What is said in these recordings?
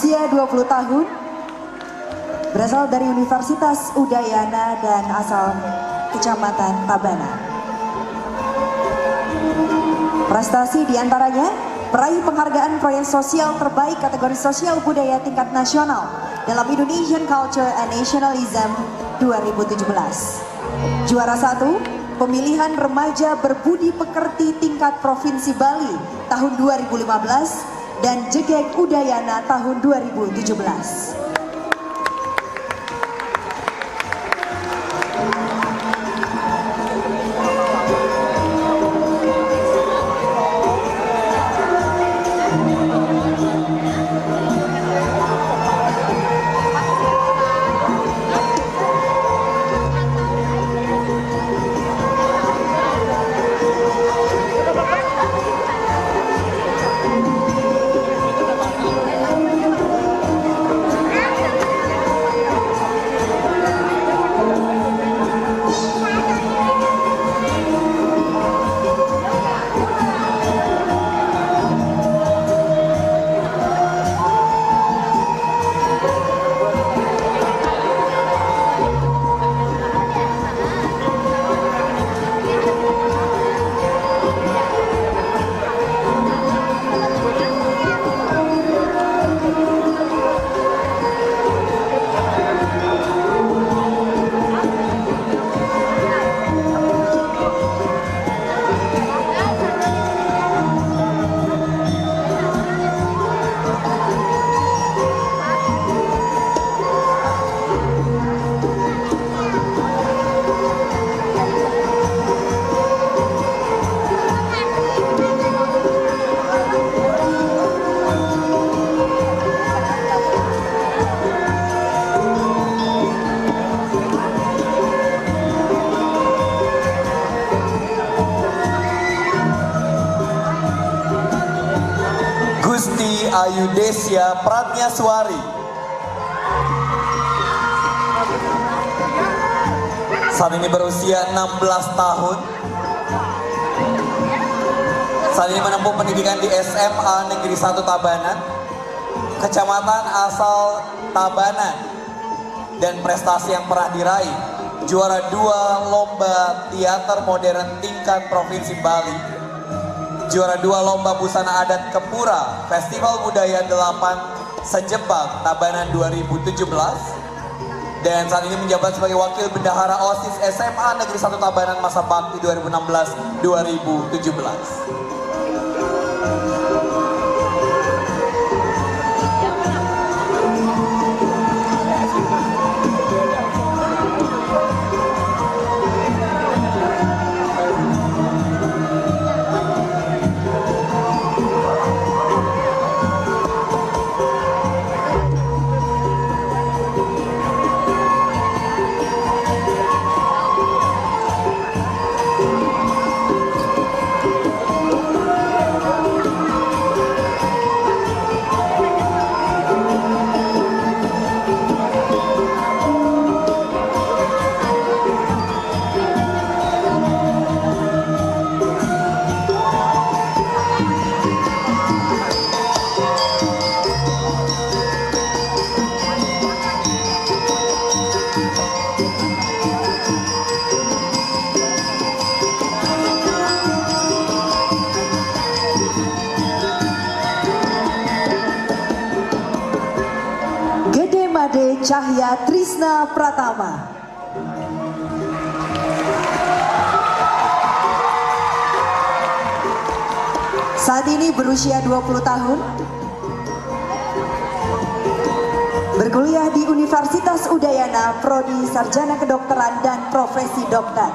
berusia 20 tahun, berasal dari Universitas Udayana dan asal Kecamatan Tabanan. Prestasi diantaranya meraih penghargaan proyek sosial terbaik kategori sosial budaya tingkat nasional dalam Indonesian Culture and Nationalism 2017. Juara 1, pemilihan remaja berbudi pekerti tingkat Provinsi Bali tahun 2015 dan Jegek Udayana tahun 2017. Gusti Ayudesya Pratnyaswari. Saat ini berusia 16 tahun. Saat ini menempuh pendidikan di SMA Negeri 1 Tabanan, Kecamatan asal Tabanan, dan prestasi yang pernah diraih juara 2 lomba teater modern tingkat Provinsi Bali, juara 2 lomba busana adat Kepura Festival Budaya 8 Sejebak Tabanan 2017, dan saat ini menjabat sebagai Wakil Bendahara OSIS SMA Negeri 1 Tabanan masa bakti 2016-2017. Made Cahya Trisna Pratama. Saat ini berusia 20 tahun. Berkuliah di Universitas Udayana, Prodi Sarjana Kedokteran dan Profesi Dokter.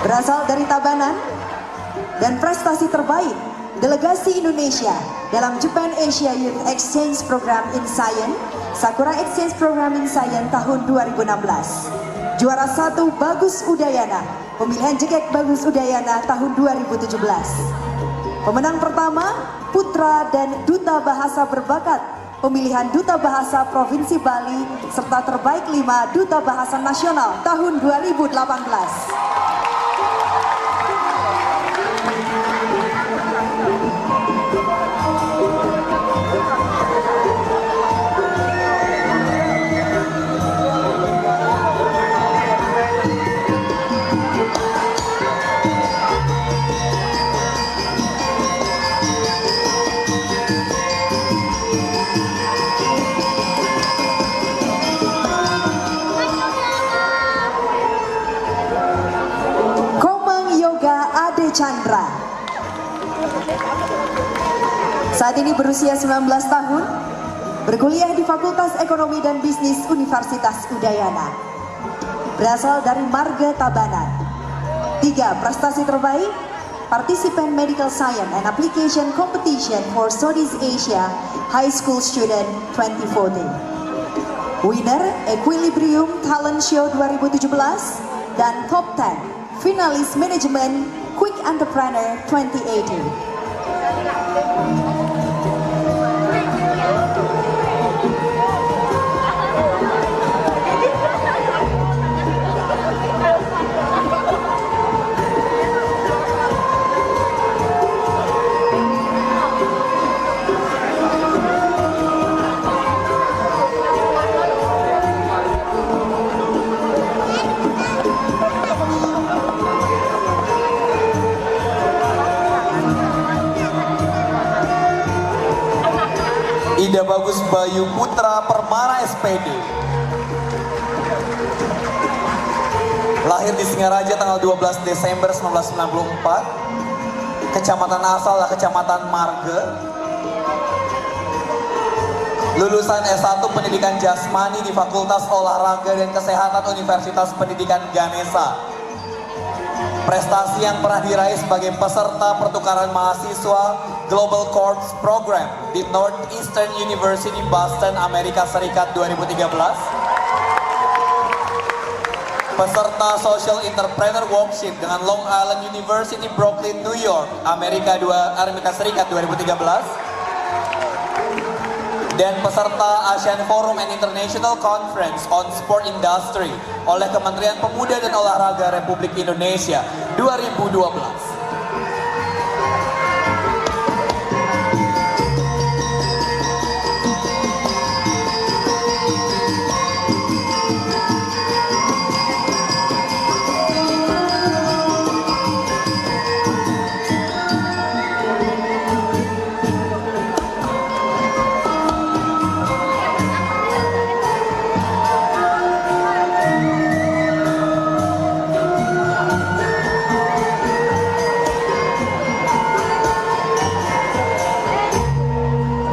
Berasal dari Tabanan dan prestasi terbaik Delegasi Indonesia dalam Japan Asia Youth Exchange Program in Science, Sakura Exchange Program in Science tahun 2016. Juara 1 Bagus Udayana, pemilihan Jegek Bagus Udayana tahun 2017. Pemenang pertama Putra dan Duta Bahasa Berbakat, pemilihan Duta Bahasa Provinsi Bali, serta terbaik 5 Duta Bahasa Nasional tahun 2018. Komang Yoga Ade Chandra. Saat ini berusia 19 tahun, berkuliah di Fakultas Ekonomi dan Bisnis Universitas Udayana. Berasal dari Marga Tabanan. 3. Prestasi terbaik, Participant Medical Science and Application Competition for Southeast Asia High School Student 2014. Winner Equilibrium Talent Show 2017 dan Top 10 Finalis Manajemen Quick Entrepreneur 2018. Ida Bagus Bayu Putra Permana SPD. Lahir di Singaraja tanggal 12 Desember 1994. Kecamatan asal adalah Kecamatan Marga. Lulusan S1 Pendidikan Jasmani di Fakultas Olahraga dan Kesehatan Universitas Pendidikan Ganesha. Prestasi yang pernah diraih sebagai peserta pertukaran mahasiswa Global Corps Program di Northeastern University Boston, Amerika Serikat 2013. Peserta Social Entrepreneur Workshop dengan Long Island University Brooklyn, New York, Amerika Serikat 2013. Dan peserta Asian Forum and International Conference on Sport Industry oleh Kementerian Pemuda dan Olahraga Republik Indonesia 2012.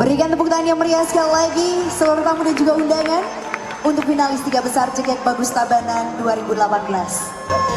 Berikan tepuk tangan yang meriah sekali lagi seluruh tamu dan juga undangan untuk finalis 3 besar Cekek Bagus Tabanan 2018.